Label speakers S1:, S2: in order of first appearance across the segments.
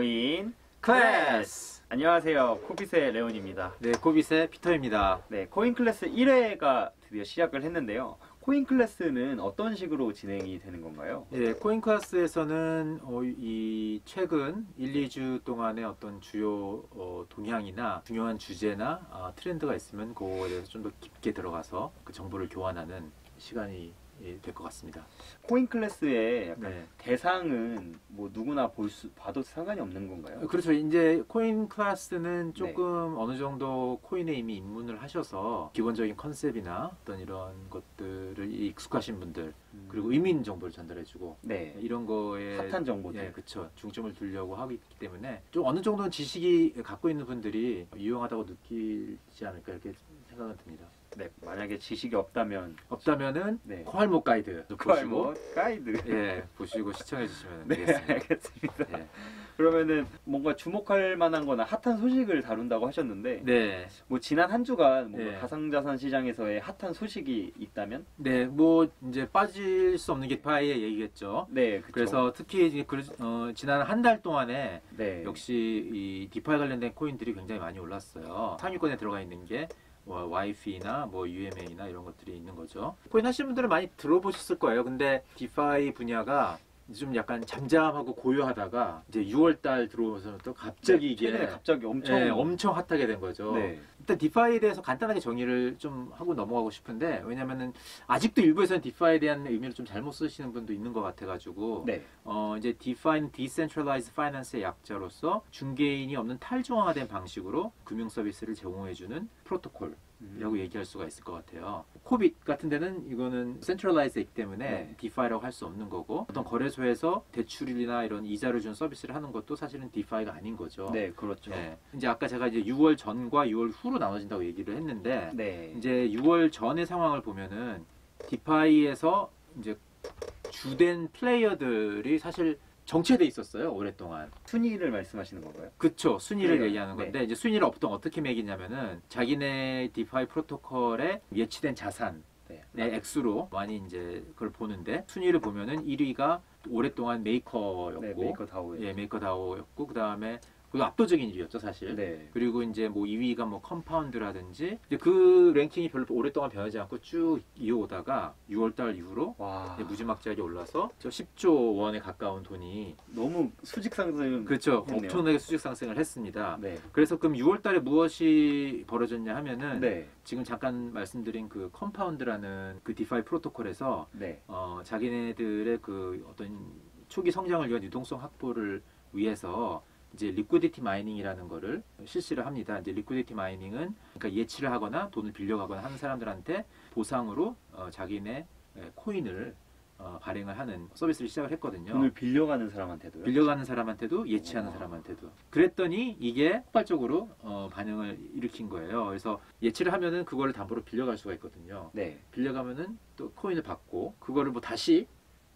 S1: 코인
S2: 클래스!
S1: 안녕하세요. 코빗의 레온입니다.
S2: 네, 코빗의 피터입니다.
S1: 네, 코인 클래스 1회가 드디어 시작을 했는데요. 코인 클래스는 어떤 식으로 진행이 되는 건가요?
S2: 네, 코인 클래스에서는 이 최근 1, 2주 동안의 어떤 주요 동향이나 중요한 주제나 트렌드가 있으면 그거에 대해서 좀 더 깊게 들어가서 그 정보를 교환하는 시간이 될 것 같습니다.
S1: 코인 클래스의 약간
S2: 네.
S1: 대상은 뭐 누구나 봐도 상관이 없는 건가요?
S2: 그렇죠. 이제 코인 클래스는 조금 어느 정도 코인에 이미 입문을 하셔서 기본적인 컨셉이나 어떤 이런 것들을 익숙하신 분들, 그리고 의미 있는 정보를 전달해주고
S1: 네.
S2: 이런 거에
S1: 핫한 정보들.
S2: 예, 그렇죠. 중점을 두려고 하기 때문에 좀 어느 정도는 지식이 갖고 있는 분들이 유용하다고 느끼지 않을까 이렇게 생각은 듭니다.
S1: 네, 만약에 지식이 없다면은
S2: 네.
S1: 코알못
S2: 가이드
S1: 코알못 가이드.
S2: 예, 보시고 시청해 주시면
S1: 네,
S2: 되겠습니다.
S1: 알겠습니다.
S2: 예.
S1: 그러면은 뭔가 주목할 만한 거나 핫한 소식을 다룬다고 하셨는데
S2: 네.
S1: 뭐 지난 한 주간 뭔가
S2: 네.
S1: 가상자산 시장에서의 핫한 소식이 있다면?
S2: 네, 뭐 이제 빠질 수 없는 게 디파이의 얘기겠죠.
S1: 네, 그쵸.
S2: 그래서 특히 이제 지난 한 달 동안에
S1: 네.
S2: 역시 이 디파이 관련된 코인들이 굉장히 많이 올랐어요. 상위권에 들어가 있는 게 YF나 뭐 UMA나 이런 것들이 있는 거죠. 코인 하시는 분들은 많이 들어보셨을 거예요. 근데 디파이 분야가 좀 약간 잠잠하고 고요하다가 이제 6월달 들어오면서 또 갑자기 이게
S1: 최근에 갑자기
S2: 엄청 핫하게 된 거죠.
S1: 네.
S2: 일단 디파이에 대해서 간단하게 정의를 좀 하고 넘어가고 싶은데, 왜냐면은 아직도 일부에서는 디파이에 대한 의미를 좀 잘못 쓰시는 분도 있는 것 같아가지고
S1: 네.
S2: 이제 디파이는 Decentralized Finance의 약자로서 중개인이 없는 탈중앙화된 방식으로 금융 서비스를 제공해주는 프로토콜이라고 얘기할 수가 있을 것 같아요. 코빗 같은 데는 이거는 센트럴라이즈이기 때문에
S1: 네.
S2: 디파이라고 할 수 없는 거고, 어떤 거래소에서 대출이나 이런 이자를 준 서비스를 하는 것도 사실은 디파이가 아닌 거죠.
S1: 네, 그렇죠.
S2: 네. 이제 아까 제가 이제 6월 전과 6월 후로 나눠진다고 얘기를 했는데,
S1: 네.
S2: 이제 6월 전의 상황을 보면은 디파이에서 이제 주된 플레이어들이 사실 정체돼 있었어요, 오랫동안.
S1: 순위를 말씀하시는 건가요?
S2: 그쵸, 순위를
S1: 네.
S2: 얘기하는 건데,
S1: 네.
S2: 이제 순위를 어떻게 매기냐면은 자기네 디파이 프로토콜에 예치된 자산
S1: 네.
S2: 액수로 많이 이제 그걸 보는데, 순위를 보면은 1위가 오랫동안 메이커였고,
S1: 네, 메이커다오였죠.
S2: 예, 메이커다오였고, 그 다음에 그 압도적인 1위였죠, 사실.
S1: 네.
S2: 그리고 이제 뭐 2위가 뭐 컴파운드라든지, 이제 그 랭킹이 별로 오랫동안 변하지 않고 쭉 이어오다가 6월달 이후로
S1: 와.
S2: 이제 무지막지하게 올라서 저 10조 원에 가까운 돈이,
S1: 너무 수직 상승.
S2: 그렇죠,
S1: 했네요.
S2: 엄청나게 수직 상승을 했습니다.
S1: 네.
S2: 그래서 그럼 6월달에 무엇이 벌어졌냐 하면은,
S1: 네.
S2: 지금 잠깐 말씀드린 그 컴파운드라는 그 디파이 프로토콜에서
S1: 네.
S2: 자기네들의 그 어떤 초기 성장을 위한 유동성 확보를 위해서 이제 리퀴디티 마이닝이라는 거를 실시를 합니다. 이제 리퀴디티 마이닝은 그러니까 예치를 하거나 돈을 빌려가거나 하는 사람들한테 보상으로 자기네 코인을 발행을 하는 서비스를 시작을 했거든요.
S1: 돈을 빌려가는 사람한테도요?
S2: 빌려가는 사람한테도 예치하는 사람한테도. 그랬더니 이게 폭발적으로 반응을 일으킨 거예요. 그래서 예치를 하면은 그거를 담보로 빌려갈 수가 있거든요.
S1: 네.
S2: 빌려가면은 또 코인을 받고, 그거를 뭐 다시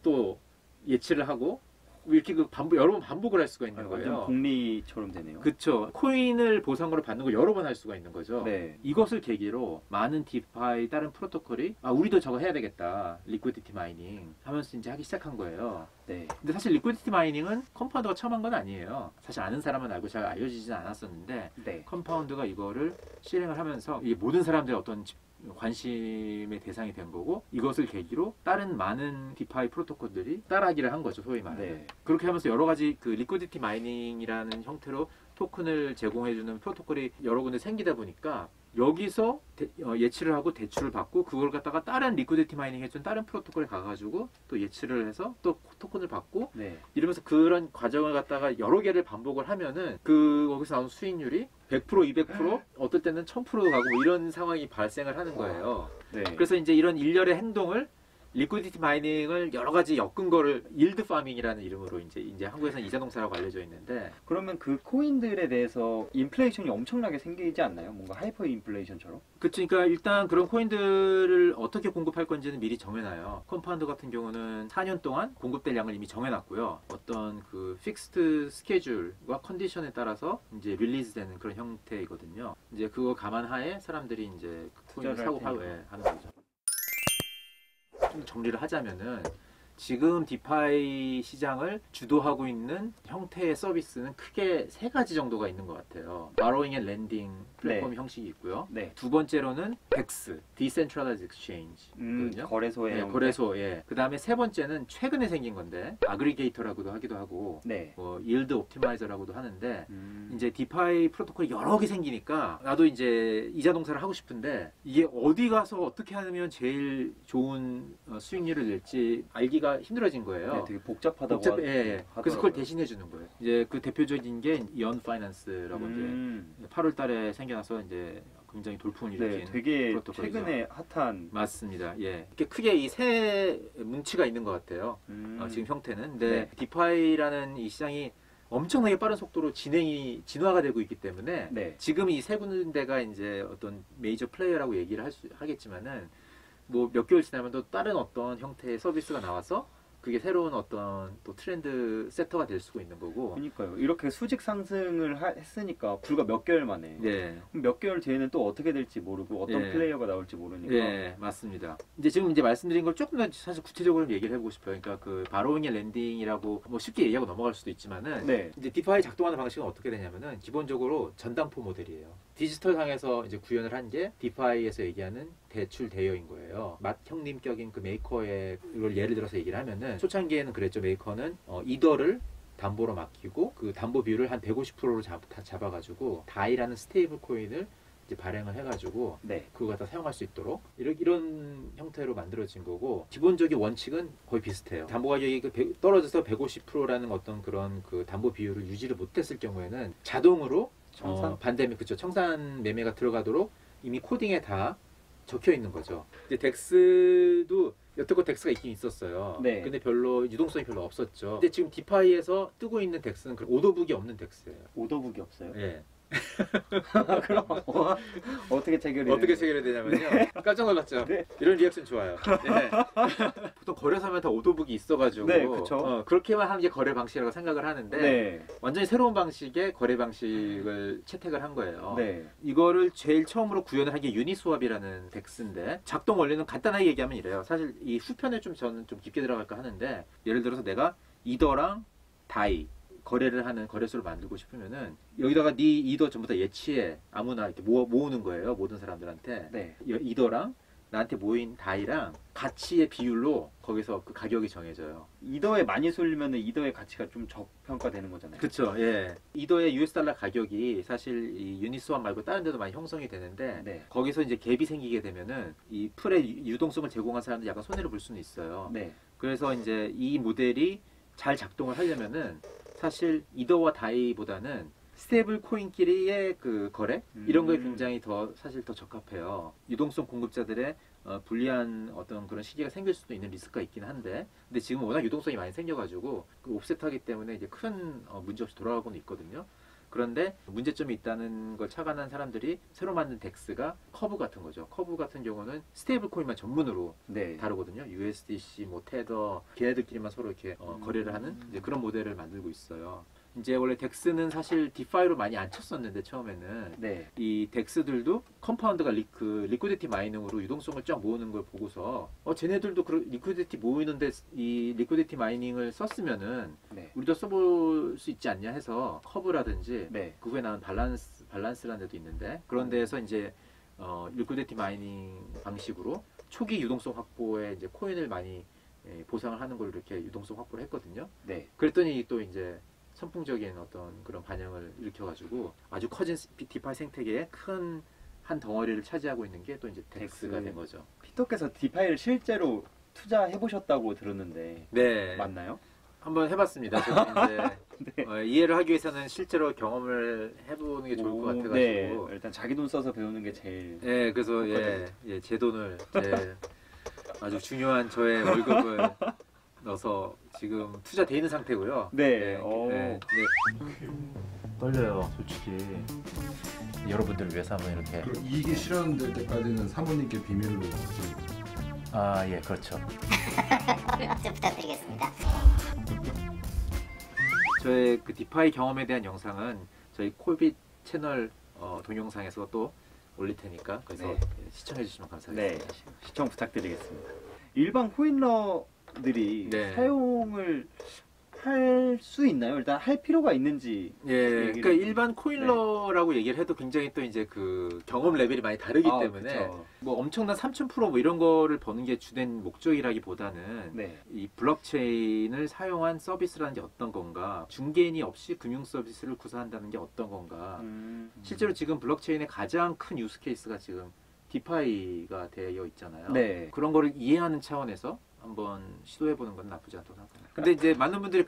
S2: 또 예치를 하고, 이렇게 여러 번 반복을 할 수가 있는 거예요.
S1: 완전 복리처럼 되네요.
S2: 그쵸. 코인을 보상으로 받는 걸 여러 번 할 수가 있는 거죠.
S1: 네.
S2: 이것을 계기로 많은 디파이 다른 프로토콜이 우리도 저거 해야 되겠다, 리퀴디티 마이닝 하면서 이제 하기 시작한 거예요.
S1: 네.
S2: 근데 사실 리퀴디티 마이닝은 컴파운드가 처음 한 건 아니에요. 사실 아는 사람은 알고 잘 알려지진 않았었는데,
S1: 네.
S2: 컴파운드가 이거를 실행을 하면서 이게 모든 사람들의 어떤 관심의 대상이 된 거고, 이것을 계기로 다른 많은 디파이 프로토콜들이 따라하기를 한 거죠, 소위 말하는.
S1: 네.
S2: 그렇게 하면서 여러 가지 그 리퀴디티 마이닝이라는 형태로 토큰을 제공해주는 프로토콜이 여러 군데 생기다 보니까, 여기서 예치를 하고 대출을 받고, 그걸 갖다가 다른 리퀴디티 마이닝 해준 다른 프로토콜에 가가지고 또 예치를 해서 또 토큰을 받고,
S1: 네.
S2: 이러면서 그런 과정을 갖다가 여러 개를 반복을 하면은 거기서 나온 수익률이 100%, 200%, 어떨 때는 1000% 가고 뭐 이런 상황이 발생을 하는 거예요.
S1: 네.
S2: 그래서 이제 이런 일련의 행동을, 리퀴디티 마이닝을 여러 가지 엮은 거를 일드 파밍이라는 이름으로 이제 한국에서는 이자동사라고 알려져 있는데,
S1: 그러면 그 코인들에 대해서 인플레이션이 엄청나게 생기지 않나요? 뭔가 하이퍼 인플레이션처럼?
S2: 그쵸. 그러니까 일단 그런 코인들을 어떻게 공급할 건지는 미리 정해놔요. 컴파운드 같은 경우는 4년 동안 공급될 양을 이미 정해놨고요. 어떤 그 픽스트 스케줄과 컨디션에 따라서 이제 릴리즈되는 그런 형태이거든요. 이제 그거 감안하에 사람들이 이제 코인을 사고 팔고 하는 거죠. 좀 정리를 하자면은, 지금 디파이 시장을 주도하고 있는 형태의 서비스는 크게 세 가지 정도가 있는 것 같아요. 바로잉 앤 랜딩 플랫폼
S1: 네.
S2: 형식이 있고요.
S1: 네.
S2: 두 번째로는 DEX, Decentralized Exchange. 거든요.
S1: 거래소의
S2: 네,
S1: 형태.
S2: 거래소. 예. 그다음에 세 번째는 최근에 생긴 건데 아그리게이터라고도 하기도 하고
S1: 네.
S2: 뭐 Yield Optimize라고도 하는데
S1: 음.
S2: 이제 디파이 프로토콜이 여러 개 생기니까 나도 이제 이자동사를 하고 싶은데 이게 어디 가서 어떻게 하면 제일 좋은 수익률을 낼지 알기가 힘들어진 거예요.
S1: 네, 되게 복잡하다고
S2: 복잡해. 예, 예. 그래서 그걸
S1: 하더라고요.
S2: 대신해 주는 거예요. 이제 그 대표적인 게 연 파이낸스라고 이제 8월 달에 생겨나서 이제 굉장히 돌풍을
S1: 네,
S2: 일으킨
S1: 되게
S2: 프로토콜이죠.
S1: 최근에 핫한.
S2: 맞습니다. 예. 이렇게 크게 이 세 뭉치가 있는 것 같아요. 지금 형태는. 근데
S1: 네.
S2: 디파이라는 이 시장이 엄청나게 빠른 속도로 진화가 되고 있기 때문에
S1: 네.
S2: 지금 이 세 군데가 이제 어떤 메이저 플레이어라고 얘기를 하겠지만은 뭐 몇 개월 지나면 또 다른 어떤 형태의 서비스가 나와서 그게 새로운 어떤 또 트렌드 세터가 될 수가 있는 거고.
S1: 그러니까요. 이렇게 수직 상승을 했으니까 불과 몇 개월 만에.
S2: 네.
S1: 그럼 몇 개월 뒤에는 또 어떻게 될지 모르고 어떤
S2: 예.
S1: 플레이어가 나올지 모르니까.
S2: 예, 맞습니다. 이제 지금 이제 말씀드린 걸 조금 더 사실 구체적으로 얘기를 해보고 싶어요. 그러니까 그 바로잉 앤 랜딩이라고 뭐 쉽게 얘기하고 넘어갈 수도 있지만은
S1: 네.
S2: 이제 디파이 작동하는 방식은 어떻게 되냐면은 기본적으로 전당포 모델이에요. 디지털 상에서 이제 구현을 한 게 디파이에서 얘기하는 대출 대여인 거예요. 맛 형님격인 그 메이커의 이걸 예를 들어서 얘기를 하면은 초창기에는 그랬죠. 메이커는 이더를 담보로 맡기고 그 담보 비율을 한 150%로 잡아가지고 다이라는 스테이블 코인을 이제 발행을 해가지고
S1: 네.
S2: 그거 갖다 사용할 수 있도록 이런 형태로 만들어진 거고 기본적인 원칙은 거의 비슷해요. 담보 가격이 떨어져서 150%라는 어떤 그런 그 담보 비율을 유지를 못했을 경우에는 자동으로 반대면 그쵸 청산 매매가 들어가도록 이미 코딩에 다 적혀 있는 거죠. 이제 덱스도 여태껏 덱스가 있긴 있었어요.
S1: 네.
S2: 근데 별로 유동성이 별로 없었죠. 근데 지금 디파이에서 뜨고 있는 덱스는 오더북이 없는 덱스예요.
S1: 오더북이 없어요.
S2: 예.
S1: 그럼 어떻게 체결이
S2: 어떻게
S1: 되는
S2: 체결이 되냐면요. 깜짝 놀랐죠.
S1: 네.
S2: 이런 리액션 좋아요. 네. 보통 거래소면 다 오더북이 있어가지고
S1: 네, 그쵸.
S2: 그렇게만 하는 게 거래 방식이라고 생각을 하는데
S1: 네.
S2: 완전히 새로운 방식의 거래 방식을 채택을 한 거예요.
S1: 네.
S2: 이거를 제일 처음으로 구현을 한 게 유니스왑이라는 덱스인데 작동 원리는 간단하게 얘기하면 이래요. 사실 이 후편에 저는 좀 깊게 들어갈까 하는데 예를 들어서 내가 이더랑 다이 거래를 하는 거래소를 만들고 싶으면은 여기다가 네 이더 전부 다 예치해 아무나 이렇게 모으는 거예요. 모든 사람들한테
S1: 네.
S2: 이더랑 나한테 모인 다이랑 가치의 비율로 거기서 그 가격이 정해져요.
S1: 이더에 많이 쏠리면 이더의 가치가 좀 저평가되는 거잖아요.
S2: 그렇죠. 예. 이더의 US 달러 가격이 사실 이 유니스왑 말고 다른 데도 많이 형성이 되는데
S1: 네.
S2: 거기서 이제 갭이 생기게 되면은 이 풀의 유동성을 제공한 사람들이 약간 손해를 볼 수는 있어요.
S1: 네.
S2: 그래서 이제 이 모델이 잘 작동을 하려면은 사실 이더와 다이보다는 스테이블 코인끼리의 그 거래 이런 거에 굉장히 사실 더 적합해요. 유동성 공급자들의 불리한 어떤 그런 시기가 생길 수도 있는 리스크가 있긴 한데, 근데 지금 워낙 유동성이 많이 생겨가지고 그 옵셋하기 때문에 이제 큰 문제 없이 돌아가고는 있거든요. 그런데 문제점이 있다는 걸 착안한 사람들이 새로 만든 덱스가 커브 같은 거죠. 커브 같은 경우는 스테이블 코인만 전문으로
S1: 네.
S2: 다루거든요. USDC, 뭐 테더, 걔네들끼리만 서로 이렇게 거래를 하는 이제 그런 모델을 만들고 있어요. 이제 원래 덱스는 사실 디파이로 많이 안 쳤었는데 처음에는
S1: 네.
S2: 이 덱스들도 컴파운드가 리퀴디티 마이닝으로 유동성을 쫙 모으는 걸 보고서 쟤네들도 리퀴디티 모이는데 이 리퀴디티 마이닝을 썼으면은
S1: 네.
S2: 우리도 써볼 수 있지 않냐 해서 커브라든지
S1: 네.
S2: 그거에 나온 밸런스라는 데도 있는데 그런 데에서 이제 리퀴디티 마이닝 방식으로 초기 유동성 확보에 이제 코인을 많이 보상을 하는 걸 이렇게 유동성 확보를 했거든요.
S1: 네.
S2: 그랬더니 또 이제 선풍적인 어떤 그런 반영을 일으켜가지고 아주 커진 디파이 생태계의 큰 한 덩어리를 차지하고 있는 게 또 이제 덱스가 된 거죠.
S1: 피터께서 디파이를 실제로 투자해 보셨다고 들었는데
S2: 네,
S1: 맞나요?
S2: 한번 해봤습니다. 저는 이제
S1: 네.
S2: 이해를 하기 위해서는 실제로 경험을 해보는 게 좋을 것 같아가지고.
S1: 네. 일단 자기 돈 써서 배우는 게 제일.
S2: 네, 그래서 제 돈을 아주 중요한 저의 월급을 넣어서 지금 투자돼 있는 상태고요.
S1: 네.
S2: 네. 떨려요, 솔직히. 여러분들을 위해서 한번 이렇게.
S3: 이익이 실현될 때까지는 사모님께 비밀로.
S2: 아, 예, 그렇죠.
S4: 좀 부탁드리겠습니다.
S2: 저의 그 디파이 경험에 대한 영상은 저희 콜빗 채널 동영상에서 또 올릴 테니까 그래서
S1: 네.
S2: 시청해 주시면 감사하겠습니다.
S1: 네. 시청 부탁드리겠습니다. 일반 코인러 유저들이
S2: 네.
S1: 사용을 할 수 있나요? 일단 할 필요가 있는지.
S2: 예,
S1: 얘기를
S2: 그러니까
S1: 좀-
S2: 일반 코일러라고 얘기를 해도 굉장히 또 이제 그 경험 레벨이 많이 다르기
S1: 아,
S2: 때문에
S1: 그쵸.
S2: 뭐 엄청난 3000% 뭐 이런 거를 버는 게 주된 목적이라기보다는
S1: 네.
S2: 이 블록체인을 사용한 서비스라는 게 어떤 건가, 중개인이 없이 금융 서비스를 구사한다는 게 어떤 건가. 실제로 지금 블록체인의 가장 큰 유스 케이스가 지금 디파이가 되어 있잖아요.
S1: 네.
S2: 그런 거를 이해하는 차원에서 한번 시도해보는 건 나쁘지 않다고 생각합니다. 근데 이제 많은 분들이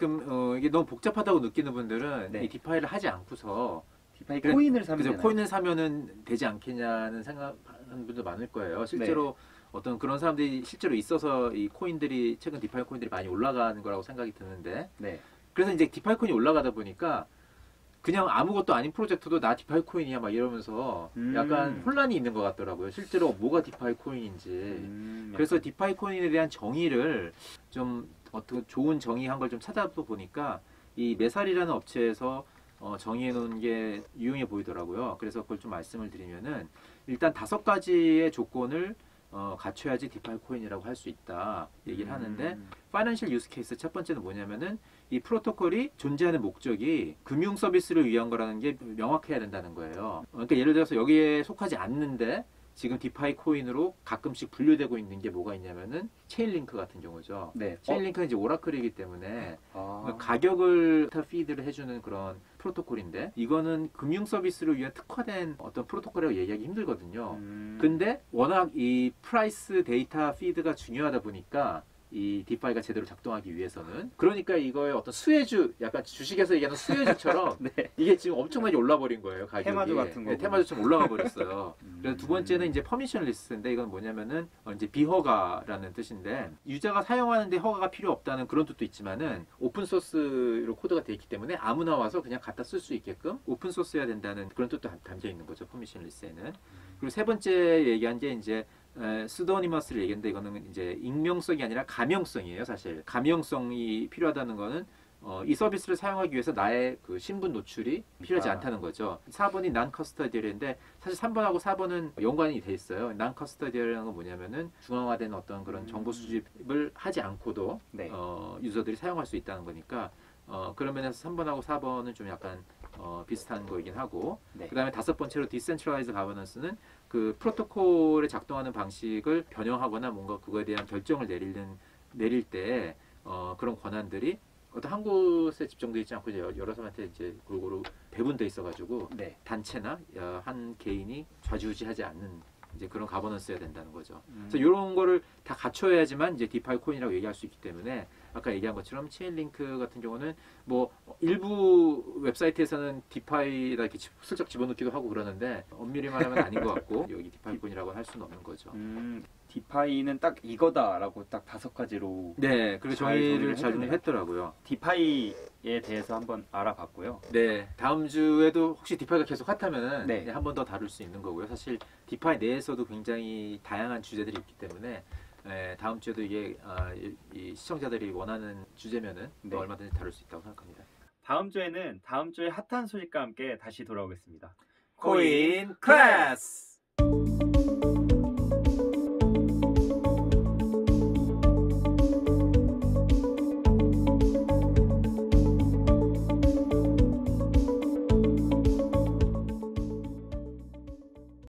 S2: 이게 너무 복잡하다고 느끼는 분들은
S1: 네.
S2: 이 디파이를 하지 않고서
S1: 디파이
S2: 그래,
S1: 코인을 사면
S2: 그죠,
S1: 되나요?
S2: 코인을 사면은 되지 않겠냐는 생각하는 분도 많을 거예요. 실제로 어떤 그런 사람들이 실제로 있어서 이 코인들이 최근 디파이 코인들이 많이 올라가는 거라고 생각이 드는데,
S1: 네.
S2: 그래서 이제 디파이 코인이 올라가다 보니까 그냥 아무것도 아닌 프로젝트도 나 디파이 코인이야 막 이러면서 약간 혼란이 있는 것 같더라고요. 실제로 뭐가 디파이 코인인지. 그래서 디파이 코인에 대한 정의를 좀 어떤 좋은 정의한 걸 좀 찾아보니까 이 메살이라는 업체에서 정의해 놓은 게 유용해 보이더라고요. 그래서 그걸 좀 말씀을 드리면은 일단 5가지의 조건을 갖춰야지 디파이 코인이라고 할 수 있다 얘기를 하는데, 파이낸셜 유스 케이스 첫 번째는 뭐냐면은 이 프로토콜이 존재하는 목적이 금융 서비스를 위한 거라는 게 명확해야 된다는 거예요. 그러니까 예를 들어서 여기에 속하지 않는데 지금 디파이 코인으로 가끔씩 분류되고 있는 게 뭐가 있냐면은 체인링크 같은 경우죠.
S1: 네.
S2: 체인링크는 이제 오라클이기 때문에
S1: 아.
S2: 가격을 피드를 해주는 그런 프로토콜인데, 이거는 금융 서비스를 위한 특화된 어떤 프로토콜이라고 얘기하기 힘들거든요. 근데 워낙 이 프라이스 데이터 피드가 중요하다 보니까 이 디파이가 제대로 작동하기 위해서는, 그러니까 이거의 어떤 수혜주, 약간 주식에서 얘기하는 수혜주처럼
S1: 네.
S2: 이게 지금 엄청나게 올라 버린 거예요, 가격이.
S1: 테마주 같은
S2: 네,
S1: 거고.
S2: 테마주처럼 올라가 버렸어요. 그래서 두 번째는 이제 퍼미션리스인데, 이건 뭐냐면은 이제 비허가라는 뜻인데, 유저가 사용하는데 허가가 필요 없다는 그런 뜻도 있지만은 오픈 소스로 코드가 되어 있기 때문에 아무나 와서 그냥 갖다 쓸 수 있게끔 오픈 소스여야 된다는 그런 뜻도 담겨 있는 거죠, 퍼미션리스에는. 그리고 세 번째 얘기한 게 이제 스도니머스를 얘기했는데, 이거는 이제 익명성이 아니라 가명성이에요. 사실 가명성이 필요하다는 거는 이 서비스를 사용하기 위해서 나의 그 신분 노출이 필요하지 않다는 거죠. 4번이 난 커스터디얼인데, 사실 3번하고 4번은 연관이 돼 있어요. 난 커스터디얼이라는 건 뭐냐면은 중앙화된 어떤 그런 정보 수집을 하지 않고도
S1: 네.
S2: 유저들이 사용할 수 있다는 거니까, 그런 면에서 3번하고 4번은 좀 약간 비슷한 거이긴 하고,
S1: 네.
S2: 그 다음에 5번째로 디센트럴라이즈 가버넌스는 그 프로토콜에 작동하는 방식을 변형하거나 뭔가 그거에 대한 결정을 내릴 때 그런 권한들이 어떤 한 곳에 집중되어 있지 않고 이제 여러 사람한테 이제 골고루 배분돼 있어가지고
S1: 네.
S2: 단체나 한 개인이 좌지우지하지 않는 이제 그런 가버넌스여야 된다는 거죠. 그래서 이런 거를 다 갖춰야지만 이제 디파이 코인이라고 얘기할 수 있기 때문에, 아까 얘기한 것처럼 체인링크 같은 경우는 뭐 일부 웹사이트에서는 디파이다 이렇게 슬쩍 집어넣기도 하고 그러는데, 엄밀히 말하면 아닌 것 같고 여기 디파이 코인이라고 할 수는 없는 거죠.
S1: 디파이는 딱 이거다라고 딱 5가지로.
S2: 네, 그리고
S1: 잘
S2: 정의를
S1: 정리를
S2: 잘
S1: 해주네요.
S2: 정리했더라고요.
S1: 디파이에 대해서 한번 알아봤고요.
S2: 네, 다음 주에도 혹시 디파이가 계속 핫하면은
S1: 네.
S2: 한 번 더 다룰 수 있는 거고요. 사실 디파이 내에서도 굉장히 다양한 주제들이 있기 때문에 다음 주에도 이게 이 시청자들이 원하는 주제면은
S1: 네.
S2: 또 얼마든지 다룰 수 있다고 생각합니다.
S1: 다음 주에는 다음 주에 핫한 소식과 함께 다시 돌아오겠습니다.
S2: 코인 클래스!